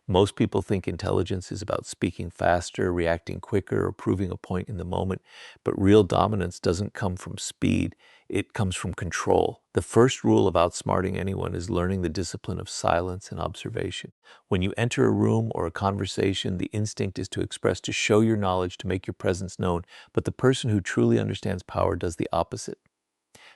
Most people think intelligence is about speaking faster, reacting quicker, or proving a point in the moment, but real dominance doesn't come from speed, it comes from control. The first rule of outsmarting anyone is learning the discipline of silence and observation. When you enter a room or a conversation, the instinct is to express, to show your knowledge, to make your presence known, but the person who truly understands power does the opposite.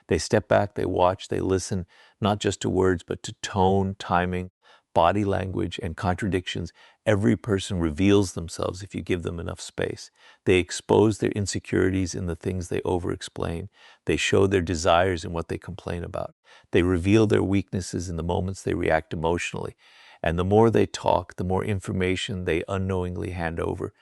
They step back, they watch, they listen, not just to words, but to tone, timing, body language, and contradictions. Every person reveals themselves if you give them enough space. They expose their insecurities in the things they over-explain. They show their desires in what they complain about. They reveal their weaknesses in the moments they react emotionally. And the more they talk, the more information they unknowingly hand over.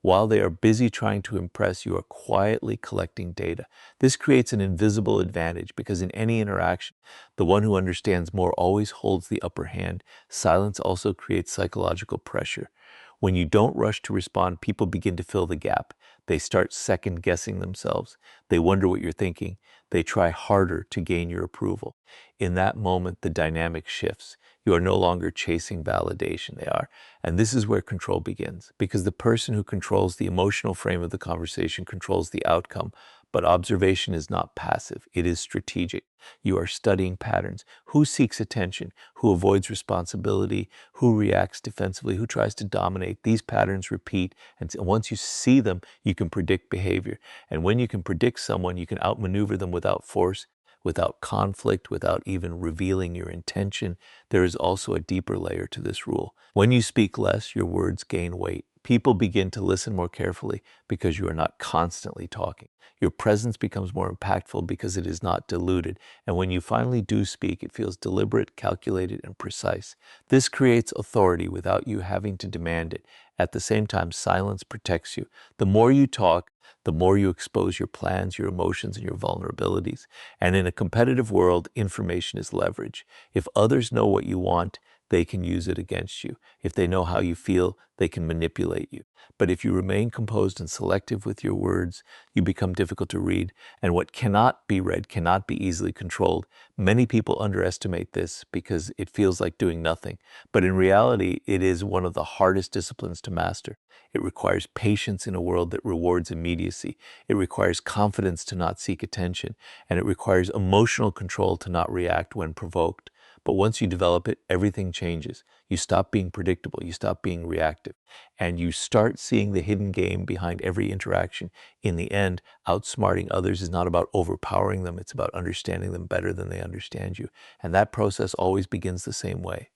While they are busy trying to impress, you are quietly collecting data. This creates an invisible advantage because in any interaction, the one who understands more always holds the upper hand. Silence also creates psychological pressure. When you don't rush to respond, people begin to fill the gap. They start second guessing themselves. They wonder what you're thinking. They try harder to gain your approval. In that moment, the dynamic shifts. You are no longer chasing validation, they are. And this is where control begins, because the person who controls the emotional frame of the conversation controls the outcome. But observation is not passive, it is strategic. You are studying patterns. Who seeks attention? Who avoids responsibility? Who reacts defensively? Who tries to dominate? These patterns repeat, and once you see them, you can predict behavior. And when you can predict someone, you can outmaneuver them without force, without conflict, without even revealing your intention. There is also a deeper layer to this rule. When you speak less, your words gain weight. People begin to listen more carefully because you are not constantly talking. Your presence becomes more impactful because it is not diluted. And when you finally do speak, it feels deliberate, calculated, and precise. This creates authority without you having to demand it. At the same time, silence protects you. The more you talk, the more you expose your plans, your emotions, and your vulnerabilities. And in a competitive world, information is leverage. If others know what you want, they can use it against you. If they know how you feel, they can manipulate you. But if you remain composed and selective with your words, you become difficult to read, and what cannot be read cannot be easily controlled. Many people underestimate this because it feels like doing nothing. But in reality, it is one of the hardest disciplines to master. It requires patience in a world that rewards immediacy. It requires confidence to not seek attention, and it requires emotional control to not react when provoked. But once you develop it, everything changes. You stop being predictable, you stop being reactive, and you start seeing the hidden game behind every interaction. In the end, outsmarting others is not about overpowering them, it's about understanding them better than they understand you. And that process always begins the same way,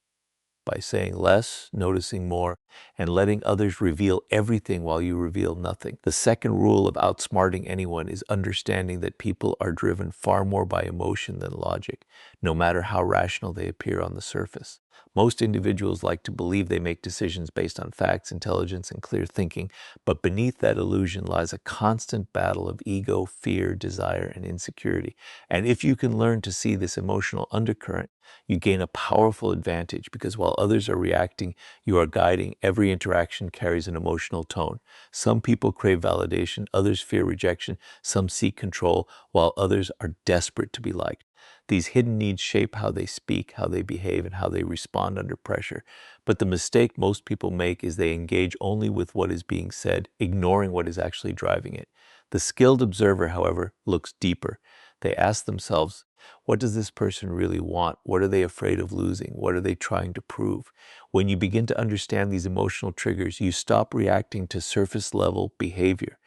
by saying less, noticing more, and letting others reveal everything while you reveal nothing. The second rule of outsmarting anyone is understanding that people are driven far more by emotion than logic, no matter how rational they appear on the surface. Most individuals like to believe they make decisions based on facts, intelligence, and clear thinking, but beneath that illusion lies a constant battle of ego, fear, desire, and insecurity. And if you can learn to see this emotional undercurrent, you gain a powerful advantage, because while others are reacting, you are guiding. Every interaction carries an emotional tone. Some people crave validation, others fear rejection, some seek control, while others are desperate to be liked. These hidden needs shape how they speak, how they behave, and how they respond under pressure. But the mistake most people make is they engage only with what is being said, ignoring what is actually driving it. The skilled observer, however, looks deeper. They ask themselves, what does this person really want? What are they afraid of losing? What are they trying to prove? When you begin to understand these emotional triggers, you stop reacting to surface level behavior.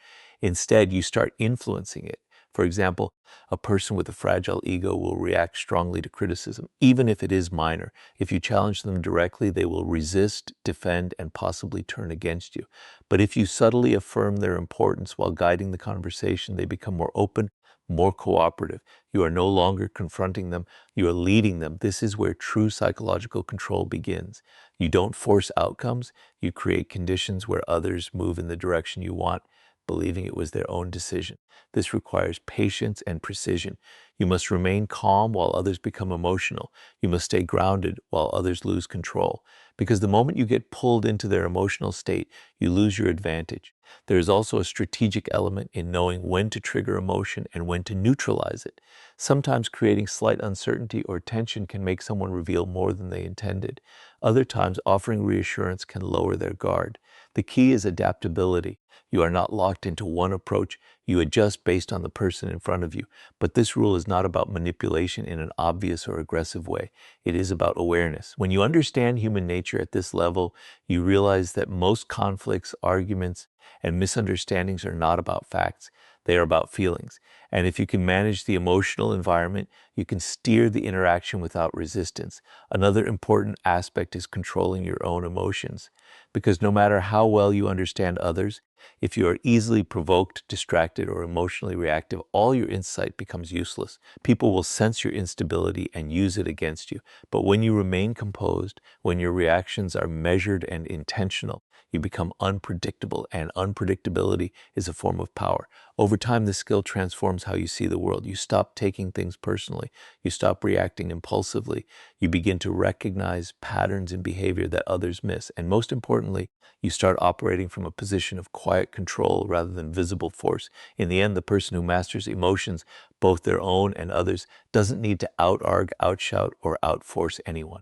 Instead, you start influencing it. For example, a person with a fragile ego will react strongly to criticism, even if it is minor. If you challenge them directly, they will resist, defend, and possibly turn against you. But if you subtly affirm their importance while guiding the conversation, they become more open, more cooperative. You are no longer confronting them, you are leading them. This is where true psychological control begins. You don't force outcomes, you create conditions where others move in the direction you want, believing it was their own decision. This requires patience and precision. You must remain calm while others become emotional. You must stay grounded while others lose control. Because the moment you get pulled into their emotional state, you lose your advantage. There is also a strategic element in knowing when to trigger emotion and when to neutralize it. Sometimes creating slight uncertainty or tension can make someone reveal more than they intended. Other times, offering reassurance can lower their guard. The key is adaptability. You are not locked into one approach. You adjust based on the person in front of you. But this rule is not about manipulation in an obvious or aggressive way. It is about awareness. When you understand human nature at this level, you realize that most conflicts, arguments, and misunderstandings are not about facts. They are about feelings. And if you can manage the emotional environment, you can steer the interaction without resistance. Another important aspect is controlling your own emotions. Because no matter how well you understand others, if you are easily provoked, distracted, or emotionally reactive, all your insight becomes useless. People will sense your instability and use it against you. But when you remain composed, when your reactions are measured and intentional, you become unpredictable, and unpredictability is a form of power. Over time, this skill transforms how you see the world. You stop taking things personally. You stop reacting impulsively. You begin to recognize patterns in behavior that others miss. And most importantly, you start operating from a position of quiet control rather than visible force. In the end, the person who masters emotions, both their own and others, doesn't need to out-argue, outshout, or outforce anyone.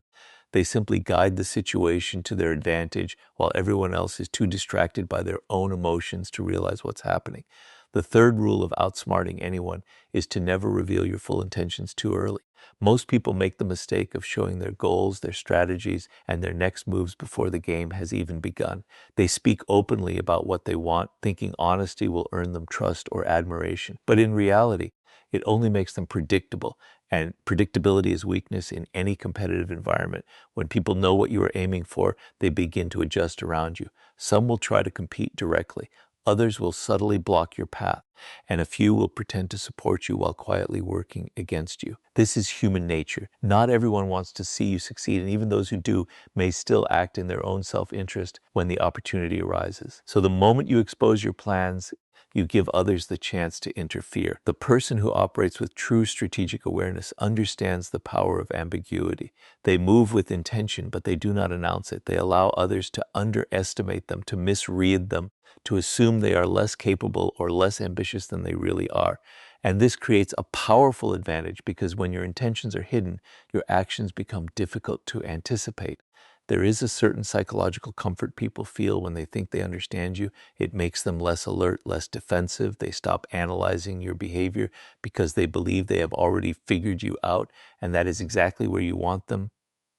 They simply guide the situation to their advantage while everyone else is too distracted by their own emotions to realize what's happening. The third rule of outsmarting anyone is to never reveal your full intentions too early. Most people make the mistake of showing their goals, their strategies, and their next moves before the game has even begun. They speak openly about what they want, thinking honesty will earn them trust or admiration. But in reality, it only makes them predictable, and predictability is weakness in any competitive environment. When people know what you are aiming for, they begin to adjust around you. Some will try to compete directly. Others will subtly block your path, and a few will pretend to support you while quietly working against you. This is human nature. Not everyone wants to see you succeed, and even those who do may still act in their own self-interest when the opportunity arises. So the moment you expose your plans, you give others the chance to interfere. The person who operates with true strategic awareness understands the power of ambiguity. They move with intention, but they do not announce it. They allow others to underestimate them, to misread them, to assume they are less capable or less ambitious than they really are. And this creates a powerful advantage because when your intentions are hidden, your actions become difficult to anticipate. There is a certain psychological comfort people feel when they think they understand you. It makes them less alert, less defensive. They stop analyzing your behavior because they believe they have already figured you out, and that is exactly where you want them: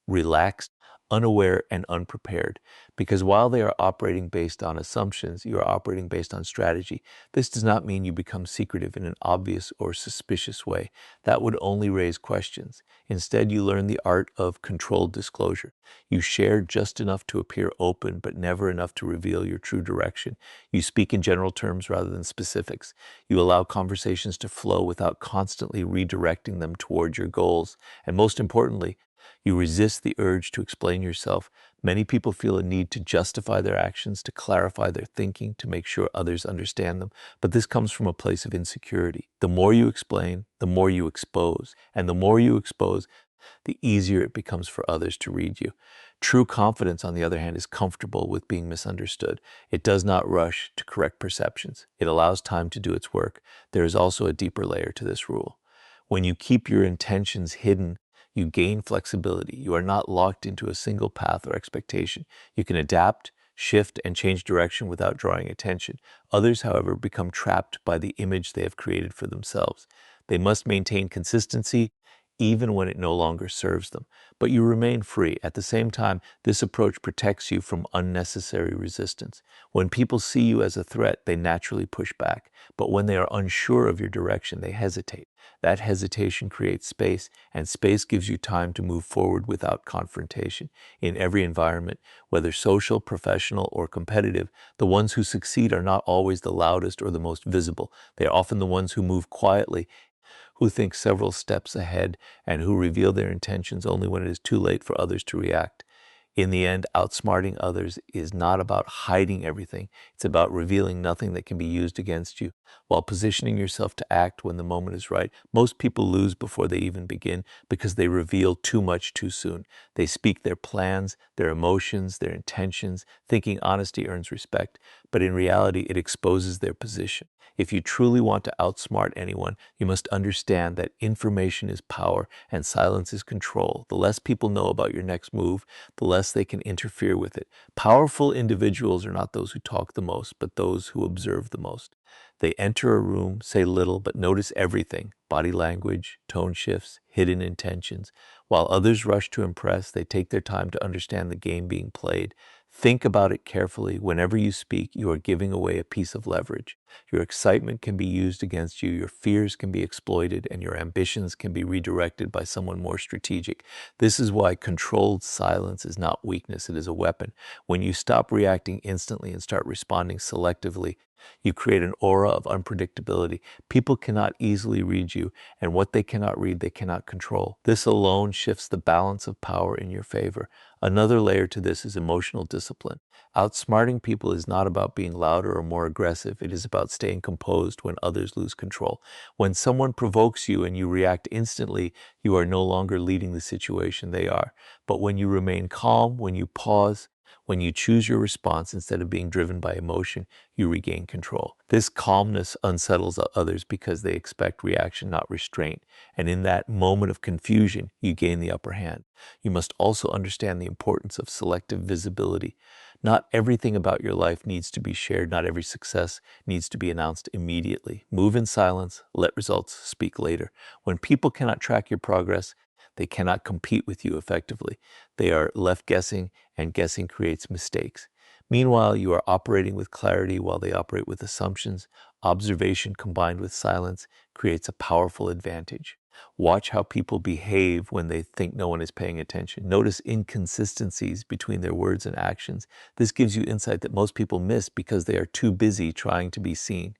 relaxed, unaware, and unprepared. Because while they are operating based on assumptions, you are operating based on strategy. This does not mean you become secretive in an obvious or suspicious way. That would only raise questions. Instead, you learn the art of controlled disclosure. You share just enough to appear open, but never enough to reveal your true direction. You speak in general terms rather than specifics. You allow conversations to flow without constantly redirecting them toward your goals. And most importantly, you resist the urge to explain yourself. Many people feel a need to justify their actions, to clarify their thinking, to make sure others understand them. But this comes from a place of insecurity. The more you explain, the more you expose. And the more you expose, the easier it becomes for others to read you. True confidence, on the other hand, is comfortable with being misunderstood. It does not rush to correct perceptions. It allows time to do its work. There is also a deeper layer to this rule. When you keep your intentions hidden, you gain flexibility. You are not locked into a single path or expectation. You can adapt, shift, and change direction without drawing attention. Others, however, become trapped by the image they have created for themselves. They must maintain consistency even when it no longer serves them. But you remain free. At the same time, this approach protects you from unnecessary resistance. When people see you as a threat, they naturally push back. But when they are unsure of your direction, they hesitate. That hesitation creates space, and space gives you time to move forward without confrontation. In every environment, whether social, professional, or competitive, the ones who succeed are not always the loudest or the most visible. They are often the ones who move quietly, who think several steps ahead, and who reveal their intentions only when it is too late for others to react. In the end, outsmarting others is not about hiding everything. It's about revealing nothing that can be used against you while positioning yourself to act when the moment is right. Most people lose before they even begin because they reveal too much too soon. They speak their plans, their emotions, their intentions, thinking honesty earns respect, but in reality, it exposes their position. If you truly want to outsmart anyone, you must understand that information is power and silence is control. The less people know about your next move, the less they can interfere with it. Powerful individuals are not those who talk the most, but those who observe the most. They enter a room, say little, but notice everything: body language, tone shifts, hidden intentions. While others rush to impress, they take their time to understand the game being played. Think about it carefully. Whenever you speak, you are giving away a piece of leverage. Your excitement can be used against you, your fears can be exploited, and your ambitions can be redirected by someone more strategic. This is why controlled silence is not weakness, it is a weapon. When you stop reacting instantly and start responding selectively, you create an aura of unpredictability. People cannot easily read you, and what they cannot read, they cannot control. This alone shifts the balance of power in your favor. Another layer to this is emotional discipline. Outsmarting people is not about being louder or more aggressive. It is about staying composed when others lose control. When someone provokes you and you react instantly, you are no longer leading the situation, they are. But when you remain calm, when you pause, when you choose your response instead of being driven by emotion, you regain control. This calmness unsettles others because they expect reaction, not restraint. And in that moment of confusion, you gain the upper hand. You must also understand the importance of selective visibility. Not everything about your life needs to be shared. Not every success needs to be announced immediately. Move in silence. Let results speak later. When people cannot track your progress, they cannot compete with you effectively. They are left guessing, and guessing creates mistakes. Meanwhile, you are operating with clarity while they operate with assumptions. Observation combined with silence creates a powerful advantage. Watch how people behave when they think no one is paying attention. Notice inconsistencies between their words and actions. This gives you insight that most people miss because they are too busy trying to be seen.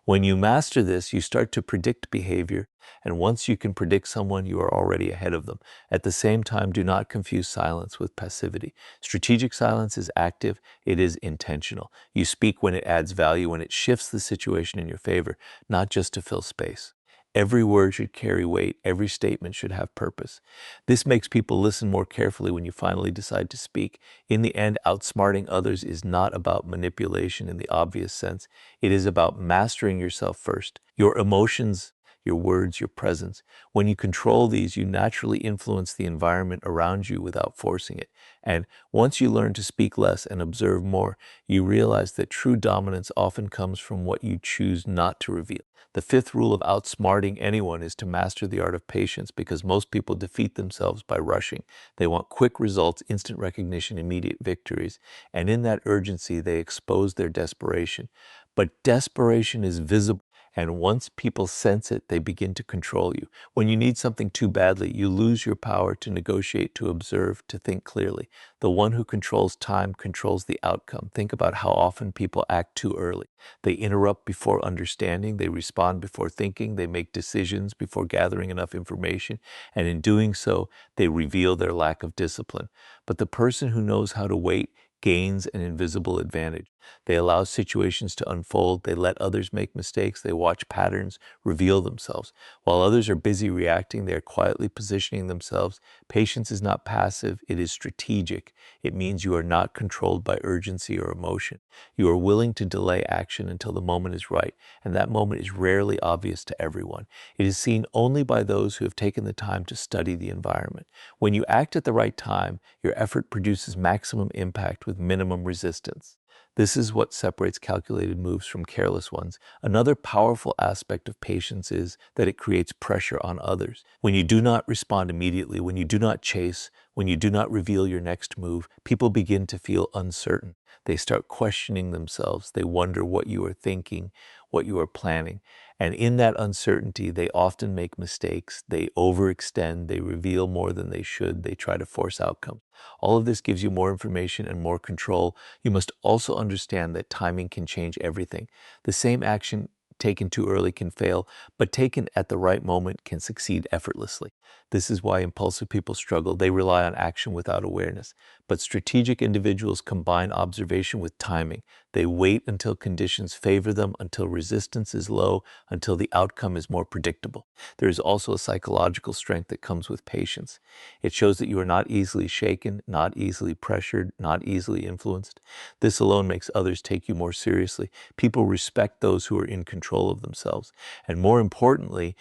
When you master this, you start to predict behavior, and once you can predict someone, you are already ahead of them. At the same time, do not confuse silence with passivity. Strategic silence is active, it is intentional. You speak when it adds value, when it shifts the situation in your favor, not just to fill space. Every word should carry weight, every statement should have purpose. This makes people listen more carefully when you finally decide to speak. In the end, outsmarting others is not about manipulation in the obvious sense. It is about mastering yourself first. Your emotions, your words, your presence. When you control these, you naturally influence the environment around you without forcing it. And once you learn to speak less and observe more, you realize that true dominance often comes from what you choose not to reveal. The fifth rule of outsmarting anyone is to master the art of patience, because most people defeat themselves by rushing. They want quick results, instant recognition, immediate victories, and in that urgency, they expose their desperation. But desperation is visible, and once people sense it, they begin to control you. When you need something too badly, you lose your power to negotiate, to observe, to think clearly. The one who controls time controls the outcome. Think about how often people act too early. They interrupt before understanding, they respond before thinking, they make decisions before gathering enough information, and in doing so, they reveal their lack of discipline. But the person who knows how to wait gains an invisible advantage. They allow situations to unfold, they let others make mistakes, they watch patterns reveal themselves. While others are busy reacting, they are quietly positioning themselves. Patience is not passive, it is strategic. It means you are not controlled by urgency or emotion. You are willing to delay action until the moment is right, and that moment is rarely obvious to everyone. It is seen only by those who have taken the time to study the environment. When you act at the right time, your effort produces maximum impact with minimum resistance. This is what separates calculated moves from careless ones. Another powerful aspect of patience is that it creates pressure on others. When you do not respond immediately, when you do not chase, when you do not reveal your next move, people begin to feel uncertain. They start questioning themselves. They wonder what you are thinking, what you are planning. And in that uncertainty, they often make mistakes. They overextend. They reveal more than they should. They try to force outcomes. All of this gives you more information and more control. You must also understand that timing can change everything. The same action taken too early can fail, but taken at the right moment can succeed effortlessly. This is why impulsive people struggle. They rely on action without awareness. But strategic individuals combine observation with timing. They wait until conditions favor them, until resistance is low, until the outcome is more predictable. There is also a psychological strength that comes with patience. It shows that you are not easily shaken, not easily pressured, not easily influenced. This alone makes others take you more seriously. People respect those who are in control of themselves. And more importantly,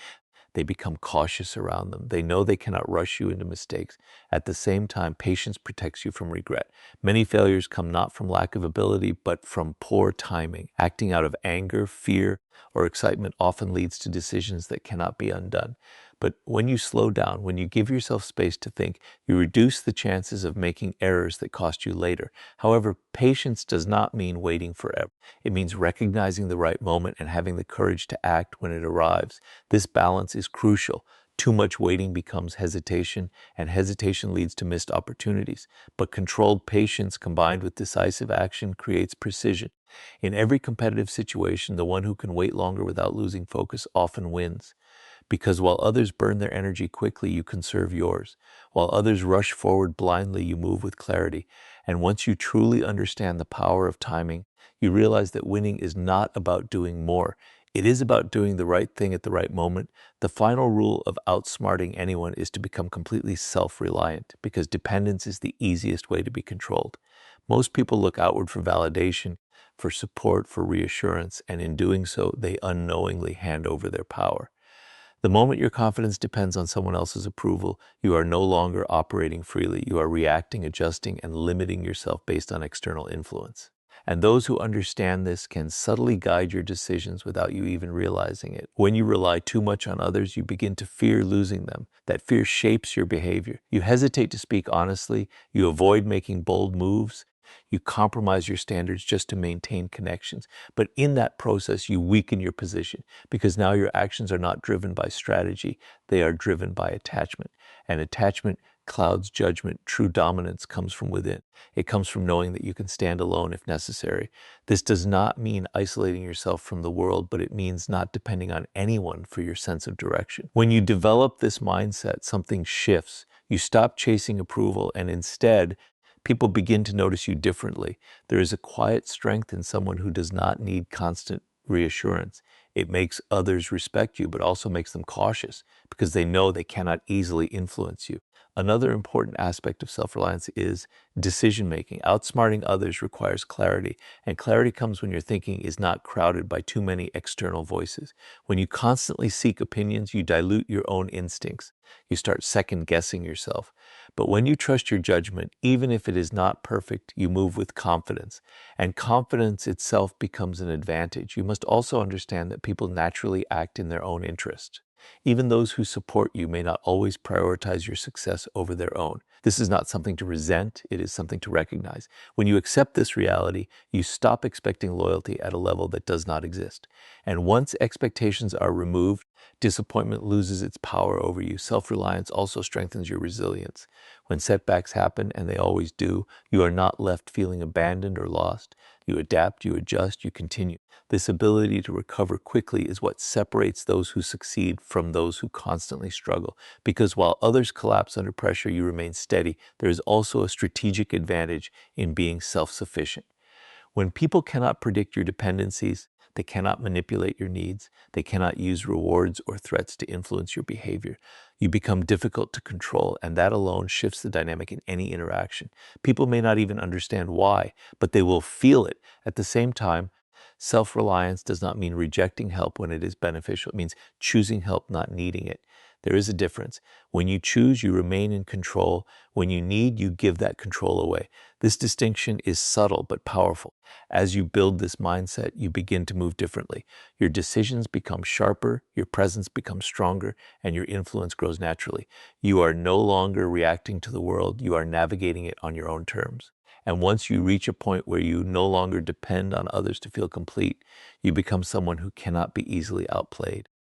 they become cautious around them. They know they cannot rush you into mistakes. At the same time, patience protects you from regret. Many failures come not from lack of ability, but from poor timing. Acting out of anger, fear, or excitement often leads to decisions that cannot be undone. But when you slow down, when you give yourself space to think, you reduce the chances of making errors that cost you later. However, patience does not mean waiting forever. It means recognizing the right moment and having the courage to act when it arrives. This balance is crucial. Too much waiting becomes hesitation, and hesitation leads to missed opportunities. But controlled patience combined with decisive action creates precision. In every competitive situation, the one who can wait longer without losing focus often wins. Because while others burn their energy quickly, you conserve yours. While others rush forward blindly, you move with clarity. And once you truly understand the power of timing, you realize that winning is not about doing more. It is about doing the right thing at the right moment. The final rule of outsmarting anyone is to become completely self-reliant, because dependence is the easiest way to be controlled. Most people look outward for validation, for support, for reassurance, and in doing so, they unknowingly hand over their power. The moment your confidence depends on someone else's approval, you are no longer operating freely. You are reacting, adjusting, and limiting yourself based on external influence. And those who understand this can subtly guide your decisions without you even realizing it. When you rely too much on others, you begin to fear losing them. That fear shapes your behavior. You hesitate to speak honestly. You avoid making bold moves. You compromise your standards just to maintain connections. But in that process, you weaken your position, because now your actions are not driven by strategy. They are driven by attachment. And attachment clouds judgment. True dominance comes from within. It comes from knowing that you can stand alone if necessary. This does not mean isolating yourself from the world, but it means not depending on anyone for your sense of direction. When you develop this mindset, something shifts. You stop chasing approval, and instead, people begin to notice you differently. There is a quiet strength in someone who does not need constant reassurance. It makes others respect you, but also makes them cautious, because they know they cannot easily influence you. Another important aspect of self-reliance is decision-making. Outsmarting others requires clarity, and clarity comes when your thinking is not crowded by too many external voices. When you constantly seek opinions, you dilute your own instincts. You start second-guessing yourself. But when you trust your judgment, even if it is not perfect, you move with confidence. And confidence itself becomes an advantage. You must also understand that people naturally act in their own interest. Even those who support you may not always prioritize your success over their own. This is not something to resent, it is something to recognize. When you accept this reality, you stop expecting loyalty at a level that does not exist. And once expectations are removed, disappointment loses its power over you. Self-reliance also strengthens your resilience. When setbacks happen, and they always do, you are not left feeling abandoned or lost. You adapt, you adjust, you continue. This ability to recover quickly is what separates those who succeed from those who constantly struggle. Because while others collapse under pressure, you remain steady. There is also a strategic advantage in being self-sufficient. When people cannot predict your dependencies, they cannot manipulate your needs, they cannot use rewards or threats to influence your behavior, you become difficult to control, and that alone shifts the dynamic in any interaction. People may not even understand why, but they will feel it. At the same time, self-reliance does not mean rejecting help when it is beneficial. It means choosing help, not needing it. There is a difference. When you choose, you remain in control. When you need, you give that control away. This distinction is subtle but powerful. As you build this mindset, you begin to move differently. Your decisions become sharper, your presence becomes stronger, and your influence grows naturally. You are no longer reacting to the world, you are navigating it on your own terms. And once you reach a point where you no longer depend on others to feel complete, you become someone who cannot be easily outplayed.